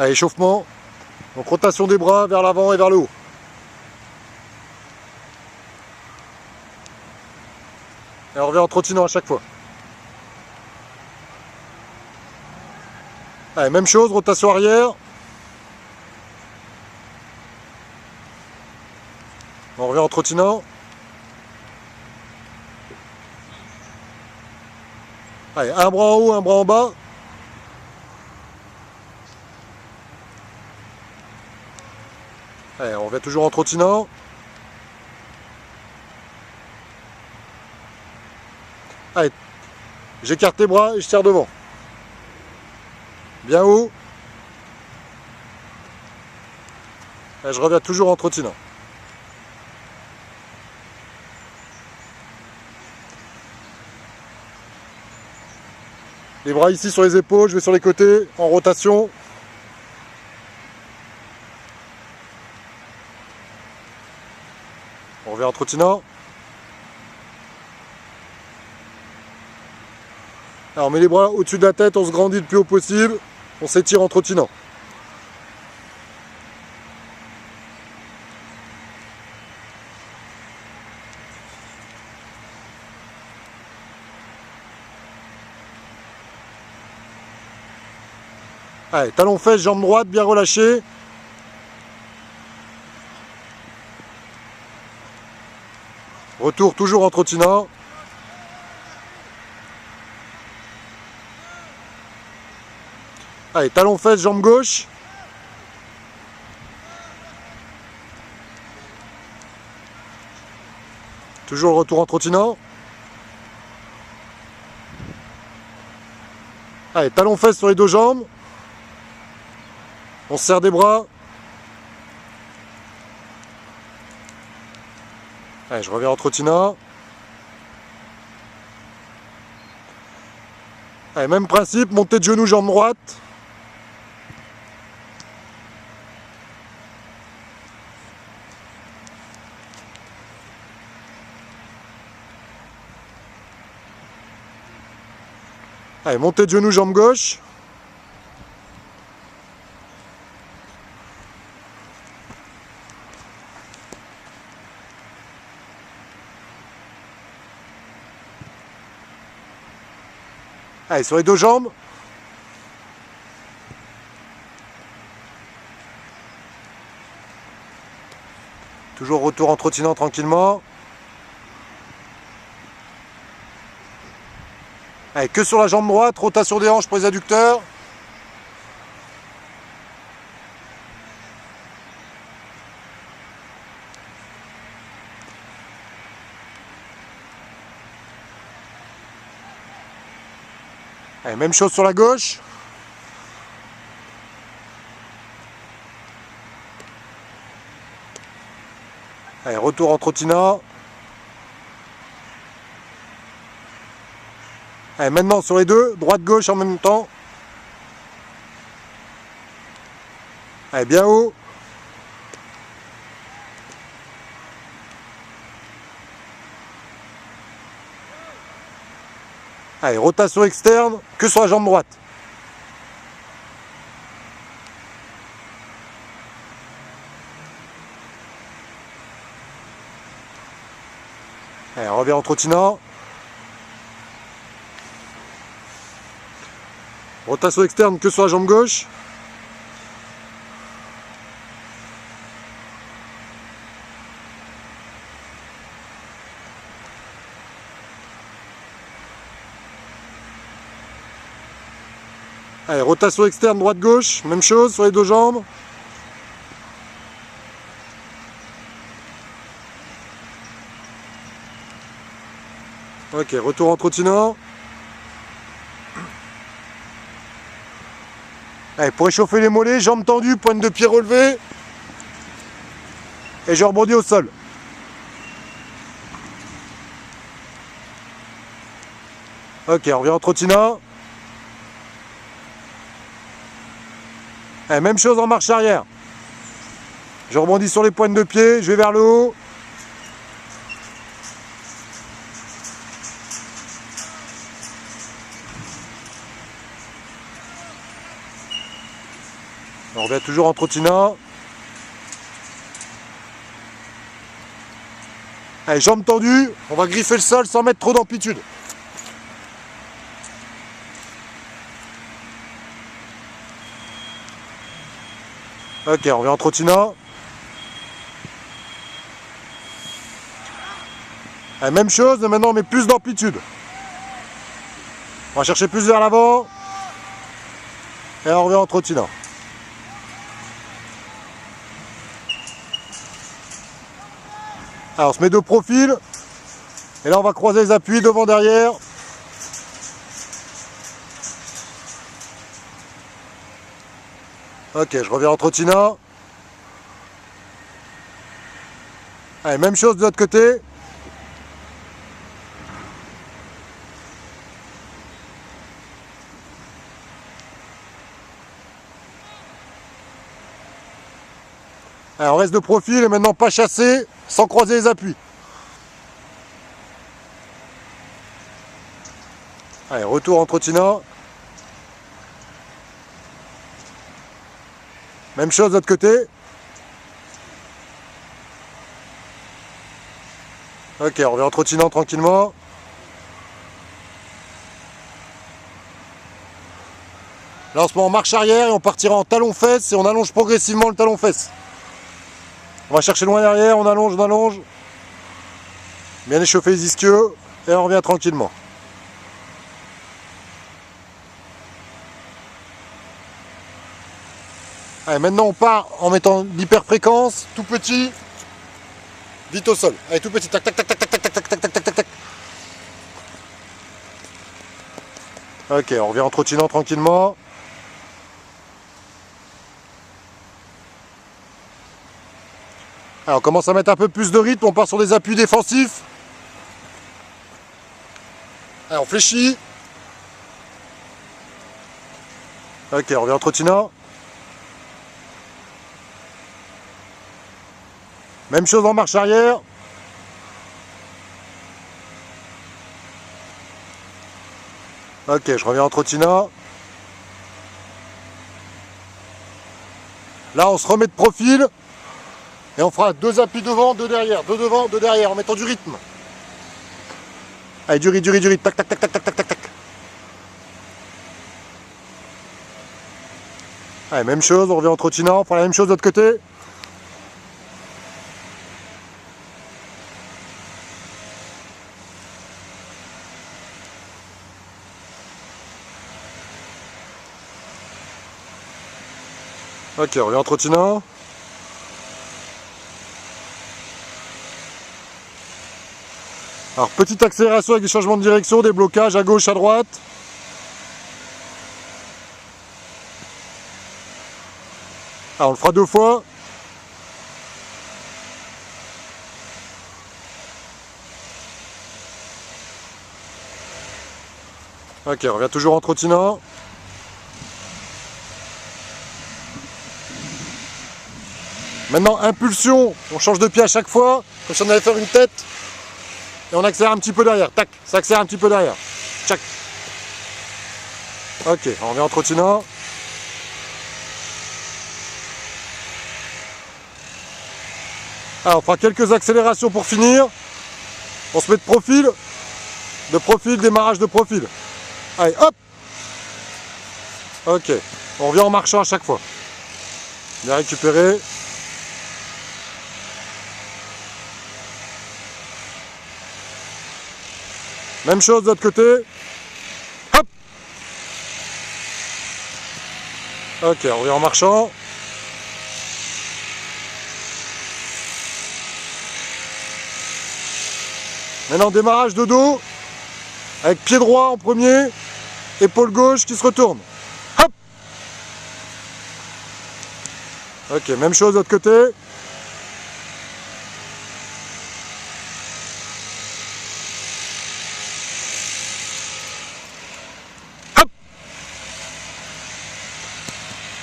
Allez, échauffement. Donc rotation des bras vers l'avant et vers le haut. Et on revient en trottinant à chaque fois. Allez, même chose, rotation arrière. On revient en trottinant. Allez, un bras en haut, un bras en bas. Allez, on revient toujours en trottinant. Allez, j'écarte les bras et je tire devant. Bien haut. Et je reviens toujours en trottinant. Les bras ici sur les épaules, je vais sur les côtés, en rotation. On revient en trottinant. Alors on met les bras au-dessus de la tête, on se grandit le plus haut possible, on s'étire en trottinant. Allez, talon fesses, jambe droite, bien relâchée. Retour toujours en trottinant. Allez, talon fesses, jambe gauche. Toujours le retour en trottinant. Allez, talon fesses sur les deux jambes. On se serre des bras. Allez, je reviens en trottinant. Allez, même principe, montée de genou, jambe droite. Allez, montée de genou, jambe gauche. Allez, sur les deux jambes. Toujours retour en trottinant tranquillement. Allez, que sur la jambe droite, rotation des hanches pour les adducteurs. Allez, même chose sur la gauche. Allez, retour en trottinant. Allez, maintenant sur les deux, droite-gauche en même temps. Allez, bien haut. Allez, rotation externe, que sur la jambe droite. Allez, on revient en trottinant. Rotation externe, que sur la jambe gauche. Allez, rotation externe, droite-gauche, même chose sur les deux jambes. Ok, retour en trottinant. Allez, pour échauffer les mollets, jambes tendues, pointe de pied relevée. Et je rebondis au sol. Ok, on revient en trottinant. Allez, même chose en marche arrière. Je rebondis sur les pointes de pied, je vais vers le haut. On revient toujours en trottinant. Allez, jambes tendues, on va griffer le sol sans mettre trop d'amplitude. Ok, on revient en trottinant. Allez, même chose, mais maintenant on met plus d'amplitude. On va chercher plus vers l'avant. Et on revient en trottinant. Alors on se met de profil. Et là on va croiser les appuis devant derrière. Ok, je reviens en trottinant. Allez, même chose de l'autre côté. Allez, on reste de profil et maintenant pas chasser sans croiser les appuis. Allez, retour en trottinant. Même chose de l'autre côté. Ok, on revient en trottinant tranquillement. Là on se met en marche arrière et on partira en talon-fesse et on allonge progressivement le talon-fesse. On va chercher loin derrière, on allonge, on allonge. Bien échauffer les ischios et on revient tranquillement. Allez, maintenant on part en mettant l'hyperfréquence, tout petit, vite au sol. Allez, tout petit, tac, tac, tac, tac, tac, tac, tac, tac, tac, tac, tac, tac. Ok, on revient en trottinant tranquillement. Alors, on commence à mettre un peu plus de rythme, on part sur des appuis défensifs. Allez, on fléchit. Ok, on revient en trottinant. Même chose en marche arrière. Ok, je reviens en trottinant. Là, on se remet de profil. Et on fera 2 appuis devant, 2 derrière, 2 devant, 2 derrière, en mettant du rythme. Allez, du rythme, tac, tac, tac, tac, tac, tac, tac, tac. Allez, même chose, on revient en trottinant, on fera la même chose de l'autre côté. Ok, on revient en trottinant. Alors, petite accélération avec des changements de direction, des blocages à gauche, à droite. Alors, on le fera 2 fois. Ok, on revient toujours en trottinant. Maintenant, impulsion, on change de pied à chaque fois, comme si on allait faire une tête. Et on accélère un petit peu derrière. Tac, ça accélère un petit peu derrière. Tchac. Ok, on revient en trottinant. Alors, on fera quelques accélérations pour finir. On se met de profil, démarrage de profil. Allez, hop. Ok, on revient en marchant à chaque fois. Bien récupéré. Même chose de l'autre côté. Hop. Ok, on revient en marchant. Maintenant, démarrage de dos. Avec pied droit en premier. Épaule gauche qui se retourne. Hop. Ok, même chose de l'autre côté.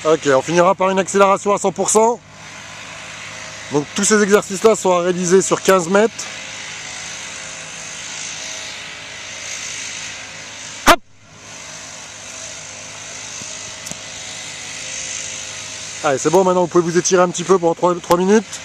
Ok, on finira par une accélération à 100%. Donc tous ces exercices-là sont à réaliser sur 15 mètres. Hop. Allez, c'est bon, maintenant vous pouvez vous étirer un petit peu pendant 3 minutes.